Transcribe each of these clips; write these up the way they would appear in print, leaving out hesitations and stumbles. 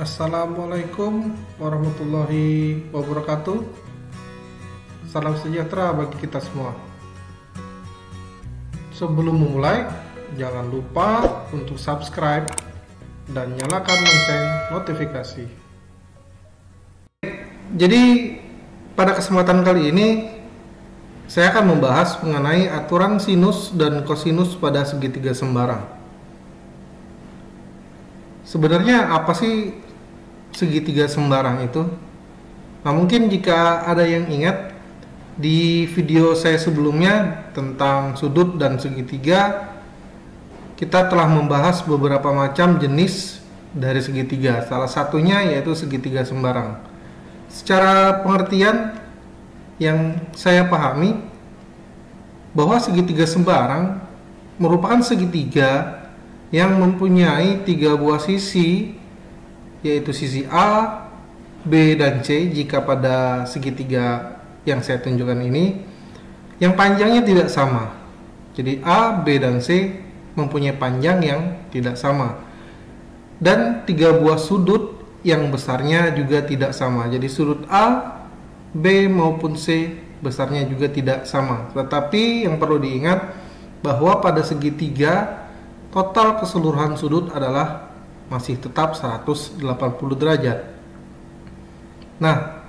Assalamualaikum warahmatullahi wabarakatuh. Salam sejahtera bagi kita semua. Sebelum memulai, jangan lupa untuk subscribe dan nyalakan lonceng notifikasi. Jadi, pada kesempatan kali ini saya akan membahas mengenai aturan sinus dan kosinus pada segitiga sembarang. Sebenarnya apa sih segitiga sembarang itu? Nah, mungkin jika ada yang ingat di video saya sebelumnya tentang sudut dan segitiga, kita telah membahas beberapa macam jenis dari segitiga. Salah satunya yaitu segitiga sembarang. Secara pengertian yang saya pahami bahwa segitiga sembarang merupakan segitiga yang mempunyai tiga buah sisi, yaitu sisi A, B, dan C. Jika pada segitiga yang saya tunjukkan ini, yang panjangnya tidak sama. Jadi A, B, dan C mempunyai panjang yang tidak sama. Dan tiga buah sudut yang besarnya juga tidak sama. Jadi sudut A, B, maupun C besarnya juga tidak sama. Tetapi yang perlu diingat bahwa pada segitiga total keseluruhan sudut adalah masih tetap 180 derajat. Nah,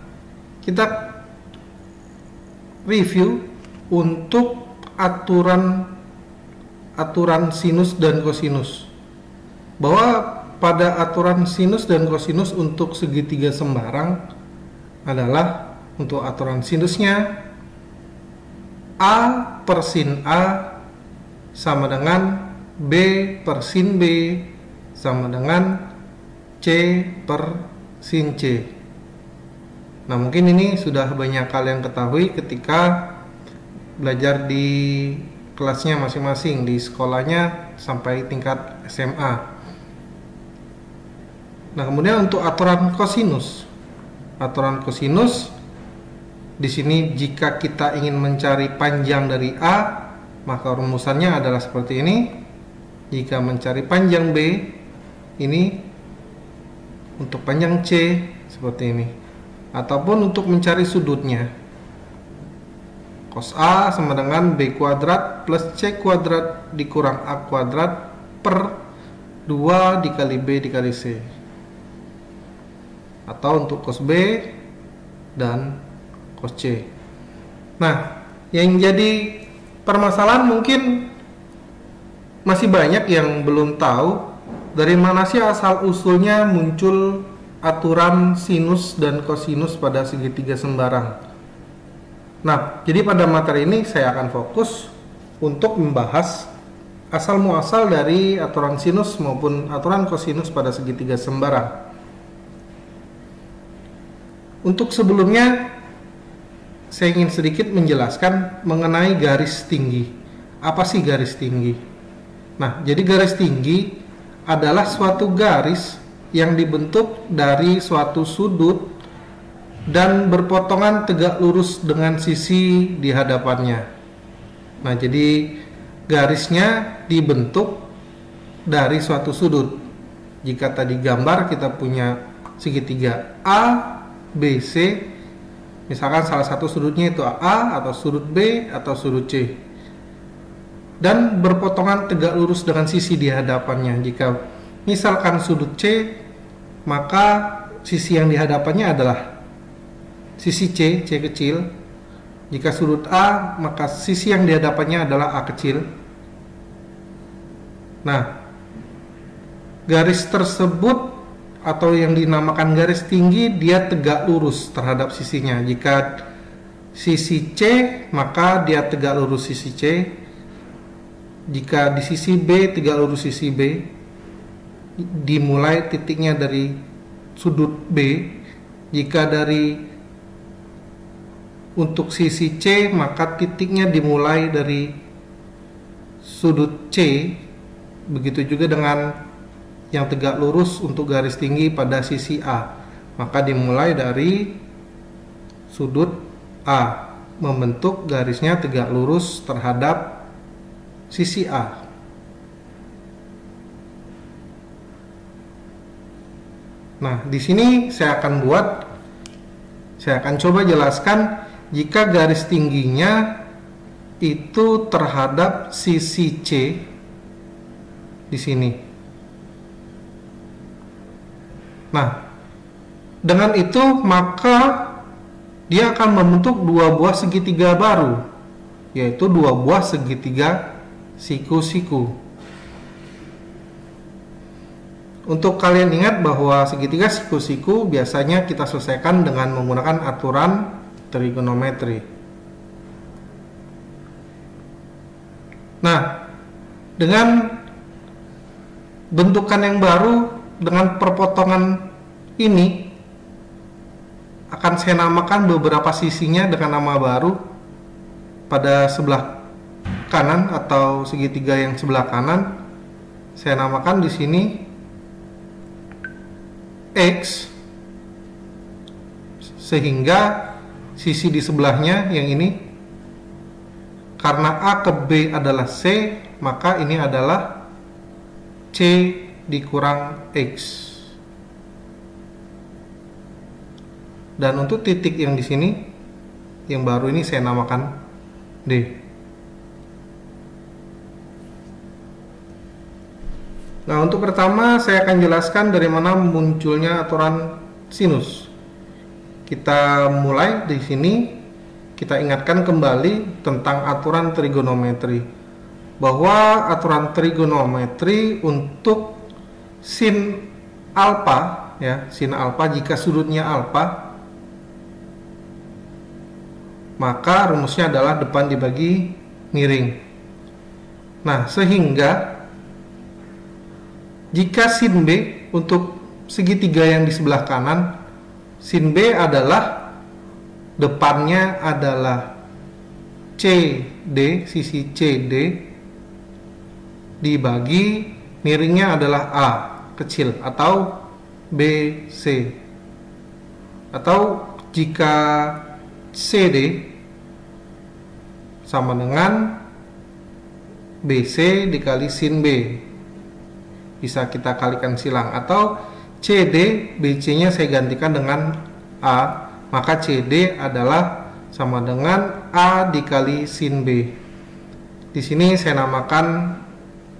kita review untuk aturan sinus dan kosinus. Bahwa pada aturan sinus dan kosinus untuk segitiga sembarang adalah untuk aturan sinusnya A per sin A sama dengan B per sin B sama dengan C per sin C. Nah, mungkin ini sudah banyak kalian ketahui ketika belajar di kelasnya masing-masing, di sekolahnya sampai tingkat SMA. Nah, kemudian untuk aturan kosinus. Aturan kosinus di sini jika kita ingin mencari panjang dari A, maka rumusannya adalah seperti ini. Jika mencari panjang B, ini untuk panjang C seperti ini. Ataupun untuk mencari sudutnya, cos A sama dengan B kuadrat plus C kuadrat dikurang A kuadrat per 2 dikali B dikali C. Atau untuk cos B dan cos C. Nah, yang jadi permasalahan mungkin masih banyak yang belum tahu dari mana sih asal usulnya muncul aturan sinus dan kosinus pada segitiga sembarang. Nah, jadi pada materi ini saya akan fokus untuk membahas asal muasal dari aturan sinus maupun aturan kosinus pada segitiga sembarang. Untuk sebelumnya, saya ingin sedikit menjelaskan mengenai garis tinggi. Apa sih garis tinggi? Nah, jadi garis tinggi adalah suatu garis yang dibentuk dari suatu sudut dan berpotongan tegak lurus dengan sisi di hadapannya. Nah, jadi garisnya dibentuk dari suatu sudut. Jika tadi gambar kita punya segitiga A, B, C, misalkan salah satu sudutnya itu A atau sudut B atau sudut C, dan berpotongan tegak lurus dengan sisi di hadapannya. Jika misalkan sudut C, maka sisi yang di hadapannya adalah sisi C, C kecil. Jika sudut A, maka sisi yang di hadapannya adalah A kecil. Nah, garis tersebut atau yang dinamakan garis tinggi, dia tegak lurus terhadap sisinya. Jika sisi C, maka dia tegak lurus sisi C. Jika di sisi B, tegak lurus sisi B. Dimulai titiknya dari sudut B. Jika untuk sisi C, maka titiknya dimulai dari sudut C. Begitu juga dengan yang tegak lurus untuk garis tinggi pada sisi A, maka dimulai dari sudut A, membentuk garisnya tegak lurus terhadap sisi A. Nah, di sini saya akan coba jelaskan jika garis tingginya itu terhadap sisi C di sini. Nah, dengan itu maka dia akan membentuk dua buah segitiga baru, yaitu dua buah segitiga siku-siku. Untuk kalian ingat bahwa segitiga siku-siku biasanya kita selesaikan dengan menggunakan aturan trigonometri. Nah, dengan bentukan yang baru dengan perpotongan ini akan saya namakan beberapa sisinya dengan nama baru pada sebelah kanan atau segitiga yang sebelah kanan. Saya namakan di sini X, sehingga sisi di sebelahnya yang ini, karena A ke B adalah C, maka ini adalah C dikurang X. Dan untuk titik yang di sini yang baru ini saya namakan D. Nah, untuk pertama saya akan jelaskan dari mana munculnya aturan sinus. Kita mulai di sini, kita ingatkan kembali tentang aturan trigonometri. Bahwa aturan trigonometri untuk sin alfa, ya, sin alfa jika sudutnya alfa, maka rumusnya adalah depan dibagi miring. Nah, sehingga jika sin B untuk segitiga yang di sebelah kanan, sin B adalah depannya adalah CD, sisi CD, dibagi miringnya adalah A kecil atau BC. Atau jika CD sama dengan BC dikali sin B, bisa kita kalikan silang, atau CD BC nya saya gantikan dengan A, maka CD adalah sama dengan A dikali sin B. Di sini saya namakan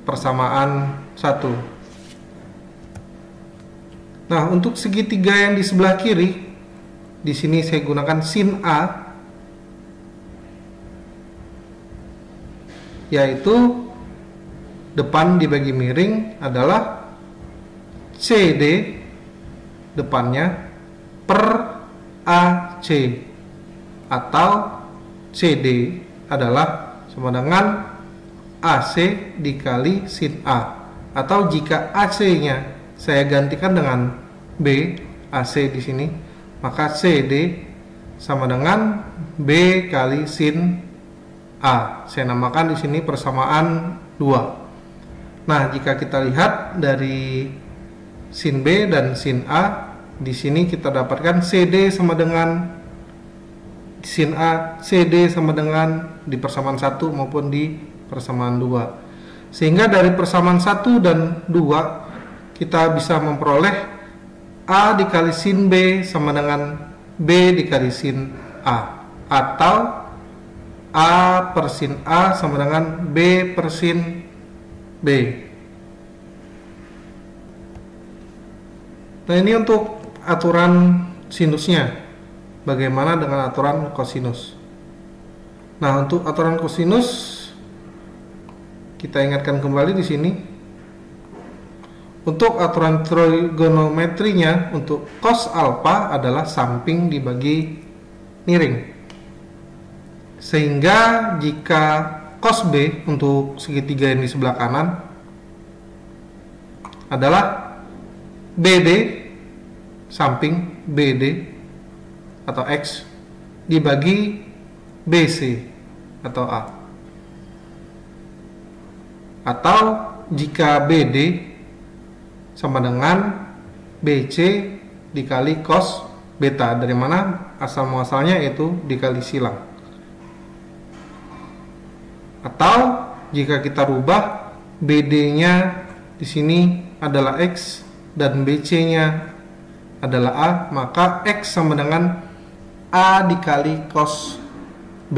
persamaan 1. Nah, untuk segitiga yang di sebelah kiri, di sini saya gunakan sin A, yaitu depan dibagi miring adalah CD depannya per AC, atau CD adalah sama dengan AC dikali sin A, atau jika AC nya saya gantikan dengan B, AC di sini, maka CD sama dengan B kali sin A. Saya namakan di sini persamaan 2. Nah, jika kita lihat dari sin B dan sin A, di sini kita dapatkan CD sama dengan sin A, CD sama dengan di persamaan 1 maupun di persamaan 2. Sehingga dari persamaan 1 dan 2 kita bisa memperoleh A dikali sin B sama dengan B dikali sin A, atau A per sin A sama dengan B per sin B. Nah, ini untuk aturan sinusnya. Bagaimana dengan aturan kosinus? Nah, untuk aturan kosinus kita ingatkan kembali di sini. Untuk aturan trigonometrinya, untuk cos alfa adalah samping dibagi miring. Sehingga jika cos B untuk segitiga yang di sebelah kanan adalah BD samping BD atau X dibagi BC atau A. Atau jika BD sama dengan BC dikali cos beta, dari mana asal muasalnya, yaitu dikali silang. Atau jika kita rubah, BD-nya di sini adalah X dan BC-nya adalah A, maka X sama dengan A dikali cos B.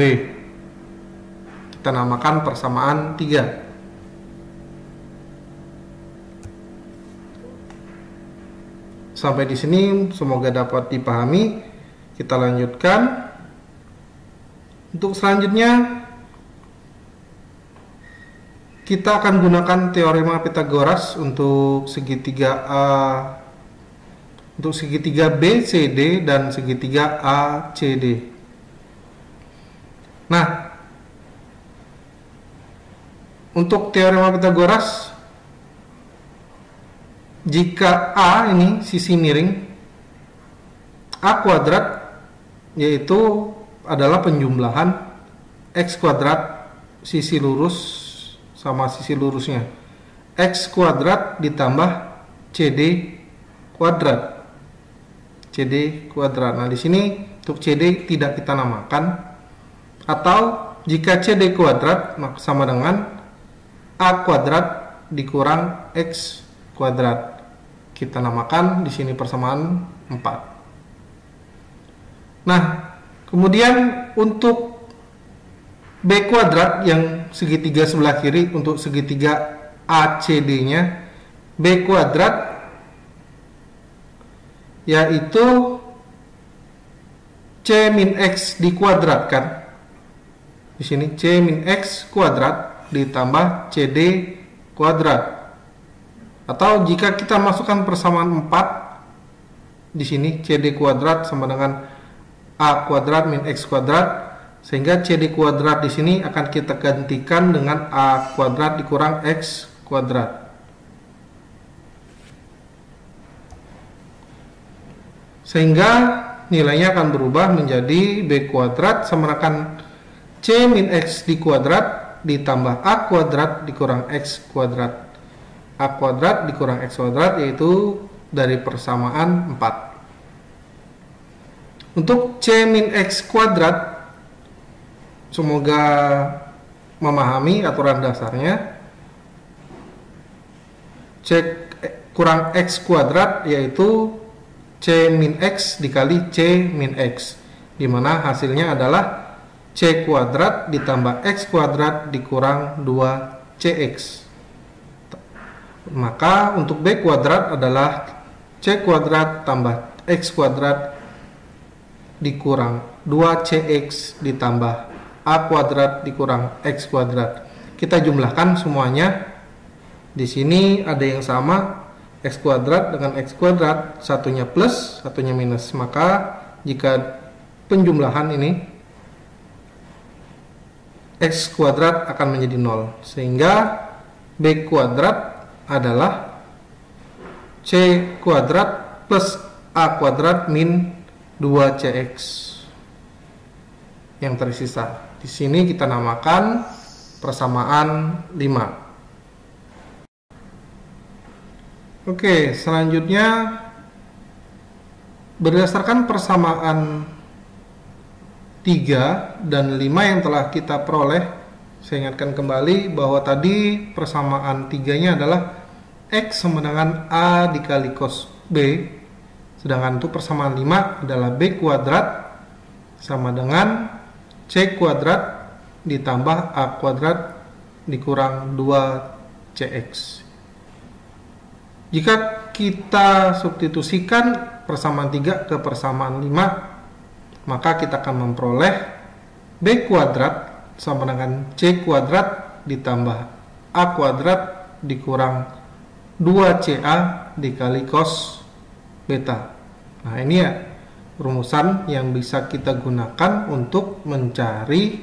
Kita namakan persamaan 3. Sampai di sini semoga dapat dipahami. Kita lanjutkan. Untuk selanjutnya kita akan gunakan teorema Pythagoras untuk segitiga BCD dan segitiga ACD. Nah, untuk teorema Pythagoras, jika A ini sisi miring, A kuadrat yaitu adalah penjumlahan X kuadrat sisi lurus sama sisi lurusnya. X kuadrat ditambah CD kuadrat. CD kuadrat. Nah, di sini untuk CD tidak kita namakan. Atau jika CD kuadrat sama dengan A kuadrat dikurang X kuadrat. Kita namakan di sini persamaan 4. Nah, kemudian untuk B kuadrat yang segitiga sebelah kiri, untuk segitiga ACD-nya, B kuadrat yaitu C min X dikuadratkan. Di sini C min X kuadrat ditambah CD kuadrat. Atau jika kita masukkan persamaan 4, di sini CD kuadrat sama dengan A kuadrat min X kuadrat, sehingga CD kuadrat di sini akan kita gantikan dengan A kuadrat dikurang X kuadrat. Sehingga nilainya akan berubah menjadi B kuadrat sama dengan C min X di kuadrat ditambah A kuadrat dikurang X kuadrat. A kuadrat dikurang X kuadrat yaitu dari persamaan 4. Untuk C min X kuadrat, semoga memahami aturan dasarnya. C kurang X kuadrat yaitu C min X dikali C min X, dimana hasilnya adalah C kuadrat ditambah X kuadrat dikurang 2CX. Maka untuk B kuadrat adalah C kuadrat tambah X kuadrat dikurang 2CX ditambah A kuadrat dikurang X kuadrat. Kita jumlahkan semuanya. Di sini ada yang sama, X kuadrat dengan X kuadrat, satunya plus, satunya minus. Maka jika penjumlahan ini, X kuadrat akan menjadi 0. Sehingga B kuadrat adalah C kuadrat plus A kuadrat min 2CX yang tersisa. Di sini kita namakan persamaan 5. Oke, selanjutnya berdasarkan persamaan 3 dan 5 yang telah kita peroleh, saya ingatkan kembali bahwa tadi persamaan 3-nya adalah X sama dengan A dikali cos B, sedangkan untuk persamaan 5 adalah B kuadrat sama dengan C kuadrat ditambah A kuadrat dikurang 2CX. Jika kita substitusikan persamaan 3 ke persamaan 5, maka kita akan memperoleh B kuadrat sama dengan C kuadrat ditambah A kuadrat dikurang 2CA dikali cos beta. Nah, ini ya rumusan yang bisa kita gunakan untuk mencari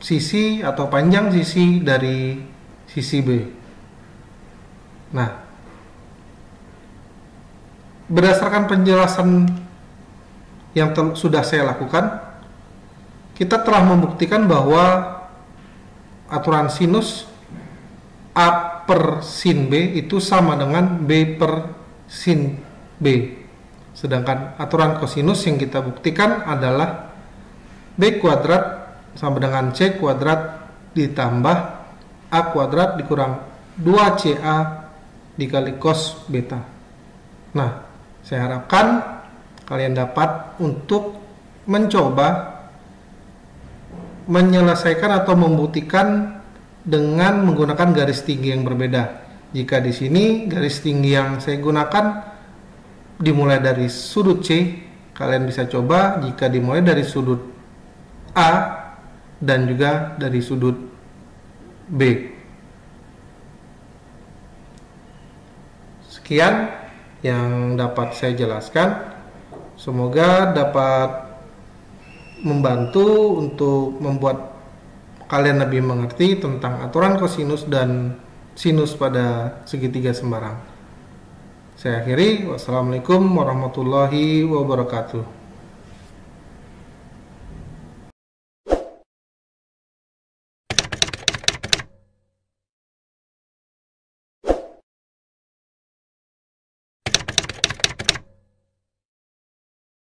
sisi atau panjang sisi dari sisi B. Nah, berdasarkan penjelasan yang sudah saya lakukan, kita telah membuktikan bahwa aturan sinus A per sin B itu sama dengan B per sin B. Sedangkan aturan kosinus yang kita buktikan adalah B kuadrat sama dengan C kuadrat ditambah A kuadrat dikurang 2CA dikali cos beta. Nah, saya harapkan kalian dapat untuk mencoba menyelesaikan atau membuktikan dengan menggunakan garis tinggi yang berbeda. Jika di sini garis tinggi yang saya gunakan dimulai dari sudut C, kalian bisa coba jika dimulai dari sudut A dan juga dari sudut B. Sekian yang dapat saya jelaskan. Semoga dapat membantu untuk membuat kalian lebih mengerti tentang aturan kosinus dan sinus pada segitiga sembarang. Saya akhiri. Wassalamualaikum warahmatullahi wabarakatuh.